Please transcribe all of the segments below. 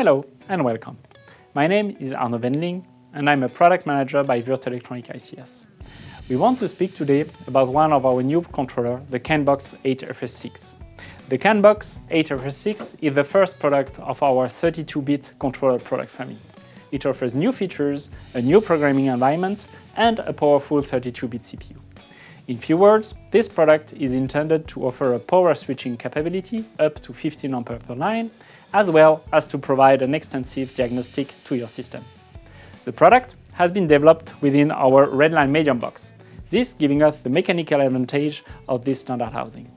Hello and welcome. My name is Arno Wendling and I'm a product manager by Würth Elektronik ICS. We want to speak today about one of our new controllers, the CANbox 8FS6. The CANbox 8FS6 is the first product of our 32-bit controller product family. It offers new features, a new programming environment, and a powerful 32-bit CPU. In few words, this product is intended to offer a power switching capability up to 15 ampere per line, as well as to provide an extensive diagnostic to your system. The product has been developed within our Redline medium box, this giving us the mechanical advantage of this standard housing.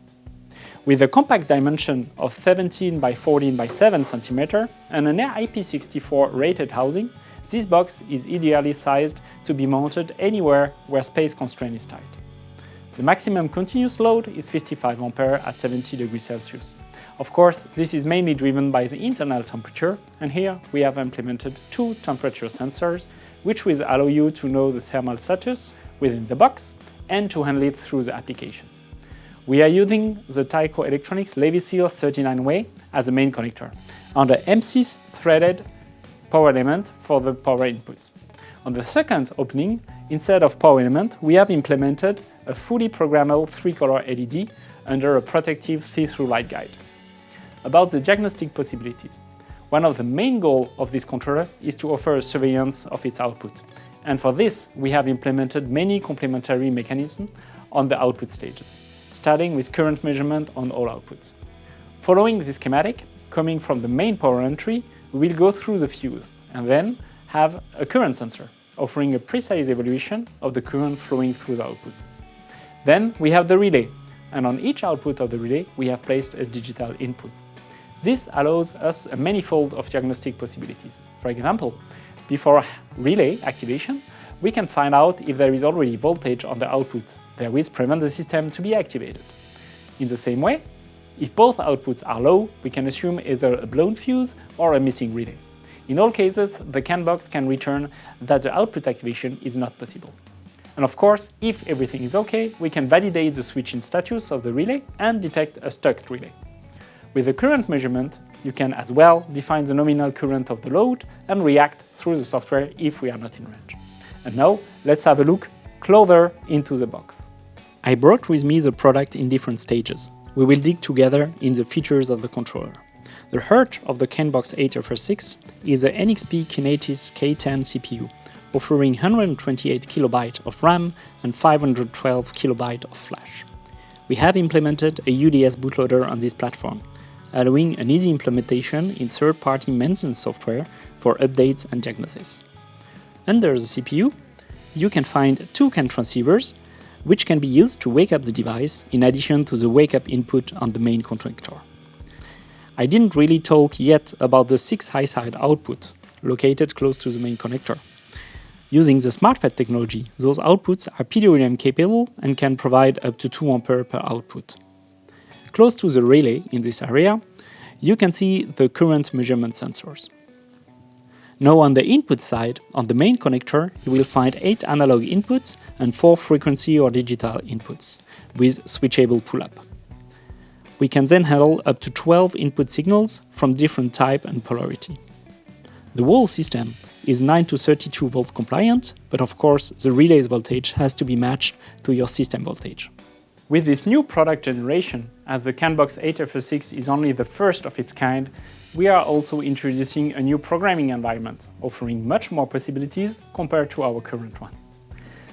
With a compact dimension of 17 by 14 by 7 cm and an IP64 rated housing, this box is ideally sized to be mounted anywhere where space constraint is tight. The maximum continuous load is 55 ampere at 70 degrees Celsius. Of course, this is mainly driven by the internal temperature, and here we have implemented two temperature sensors, which will allow you to know the thermal status within the box and to handle it through the application. We are using the Tyco Electronics Leviseal 39-way as the main connector, and the M6 threaded power element for the power input. On the second opening, instead of power element, we have implemented a fully programmable 3-color LED under a protective see-through light guide. About the diagnostic possibilities. One of the main goals of this controller is to offer a surveillance of its output. And for this, we have implemented many complementary mechanisms on the output stages, starting with current measurement on all outputs. Following this schematic, coming from the main power entry, we will go through the fuse and then have a current sensor, offering a precise evaluation of the current flowing through the output. Then we have the relay, and on each output of the relay, we have placed a digital input. This allows us a manifold of diagnostic possibilities. For example, before relay activation, we can find out if there is already voltage on the output, therewith prevent the system to be activated. In the same way, if both outputs are low, we can assume either a blown fuse or a missing relay. In all cases, the CANbox can return that the output activation is not possible. And of course, if everything is okay, we can validate the switching status of the relay and detect a stuck relay. With the current measurement, you can as well define the nominal current of the load and react through the software if we are not in range. And now, let's have a look closer into the box. I brought with me the product in different stages. We will dig together in the features of the controller. The heart of the CANbox 8FS6 is the NXP Kinetis K10 CPU, offering 128 KB of RAM and 512 KB of flash. We have implemented a UDS bootloader on this platform, allowing an easy implementation in third-party maintenance software for updates and diagnosis. Under the CPU, you can find two CAN transceivers, which can be used to wake up the device in addition to the wake-up input on the main connector. I didn't really talk yet about the 6 high-side output located close to the main connector. Using the SmartFET technology, those outputs are PWM capable and can provide up to 2 ampere per output. Close to the relay in this area, you can see the current measurement sensors. Now on the input side, on the main connector, you will find 8 analog inputs and 4 frequency or digital inputs with switchable pull-up. We can then handle up to 12 input signals from different type and polarity. The whole system is 9 to 32 volt compliant, but of course the relay's voltage has to be matched to your system voltage. With this new product generation, as the CANbox 8FS6 is only the first of its kind, we are also introducing a new programming environment, offering much more possibilities compared to our current one.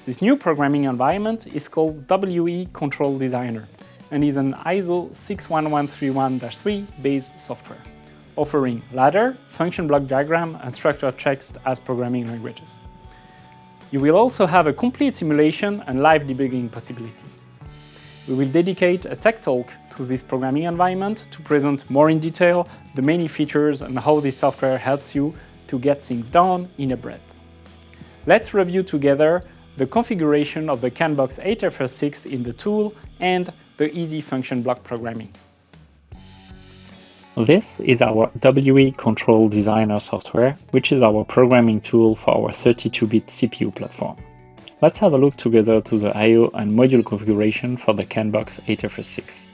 This new programming environment is called WE Control Designer and is an ISO 61131-3 based software, offering ladder, function block diagram, and structured text as programming languages. You will also have a complete simulation and live debugging possibility. We will dedicate a tech talk to this programming environment to present more in detail the many features and how this software helps you to get things done in a breath. Let's review together the configuration of the CANbox 8FS6 in the tool and the easy function block programming. This is our WE Control Designer software, which is our programming tool for our 32-bit CPU platform. Let's have a look together to the I/O and module configuration for the CANbox 8FS6.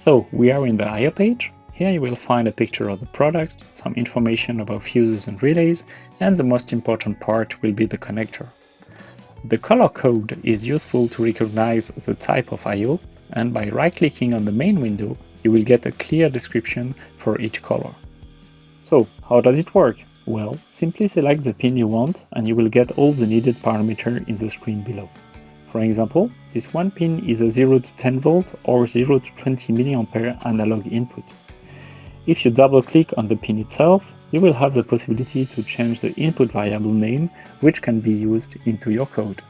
So we are in the I/O page, Here you will find a picture of the product, some information about fuses and relays, and the most important part will be the connector. The color code is useful to recognize the type of I/O, and by right-clicking on the main window, you will get a clear description for each color. So, how does it work? Well, simply select the pin you want and you will get all the needed parameters in the screen below. For example, this one pin is a 0 to 10 volt or 0 to 20 mA analog input. If you double-click on the pin itself, you will have the possibility to change the input variable name, which can be used into your code.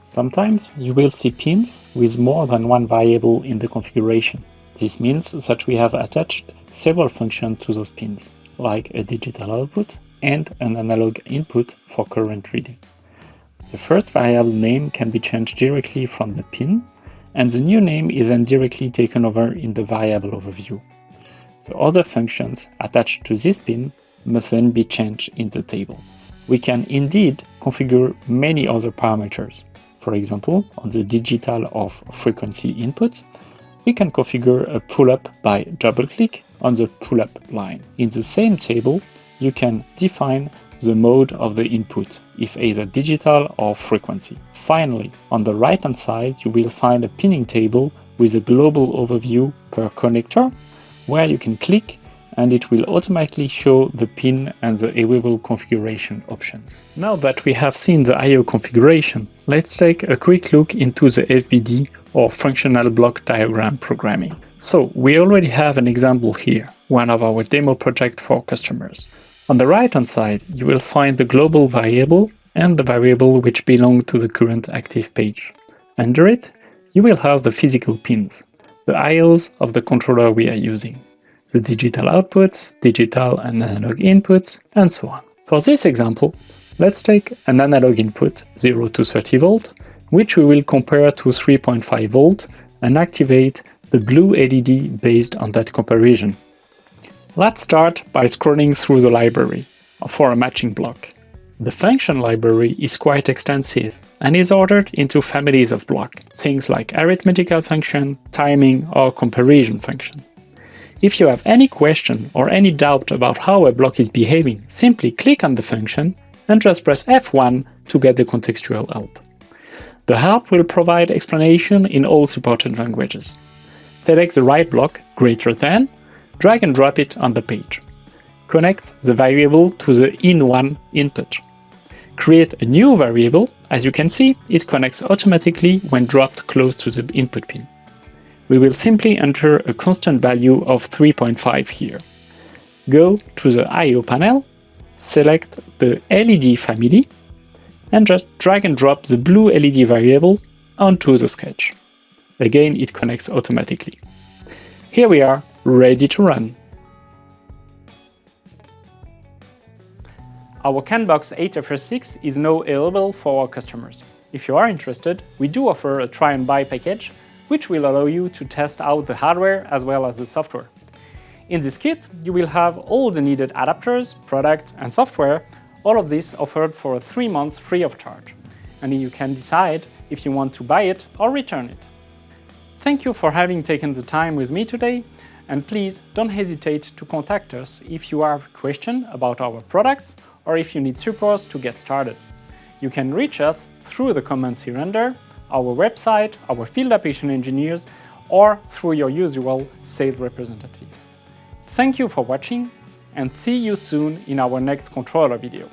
Sometimes you will see pins with more than one variable in the configuration. This means that we have attached several functions to those pins, like a digital output and an analog input for current reading. The first variable name can be changed directly from the pin, and the new name is then directly taken over in the variable overview. The other functions attached to this pin must then be changed in the table. We can indeed configure many other parameters. For example, on the digital or frequency input, we can configure a pull-up by double-click on the pull-up line. In the same table, you can define the mode of the input, if either digital or frequency. Finally, on the right-hand side, you will find a pinning table with a global overview per connector, where you can click and it will automatically show the pin and the available configuration options. Now that we have seen the I/O configuration, let's take a quick look into the FBD or functional block diagram programming. So we already have an example here, one of our demo projects for customers. On the right-hand side, you will find the global variable and the variable which belong to the current active page. Under it, you will have the physical pins, the I/Os of the controller we are using, the digital outputs, digital and analog inputs, and so on. For this example, let's take an analog input 0 to 30 volt, which we will compare to 3.5 volt and activate the blue LED based on that comparison. Let's start by scrolling through the library for a matching block. The function library is quite extensive and is ordered into families of blocks, things like arithmetical function, timing, or comparison function. If you have any question or any doubt about how a block is behaving, simply click on the function and just press F1 to get the contextual help. The help will provide explanation in all supported languages. Select the right block, greater than, drag and drop it on the page. Connect the variable to the in1 input. Create a new variable. As you can see, it connects automatically when dropped close to the input pin. We will simply enter a constant value of 3.5 here. Go to the I/O panel, select the LED family, and just drag and drop the blue LED variable onto the sketch. Again, it connects automatically. Here we are, ready to run. Our CANbox 8FS6 is now available for our customers. If you are interested, we do offer a try and buy package, which will allow you to test out the hardware as well as the software. In this kit, you will have all the needed adapters, product and software, all of this offered for 3 months free of charge. And you can decide if you want to buy it or return it. Thank you for having taken the time with me today, and please don't hesitate to contact us if you have a question about our products or if you need support to get started. You can reach us through the comments here under, our website, our field application engineers, or through your usual sales representative. Thank you for watching, and see you soon in our next controller video.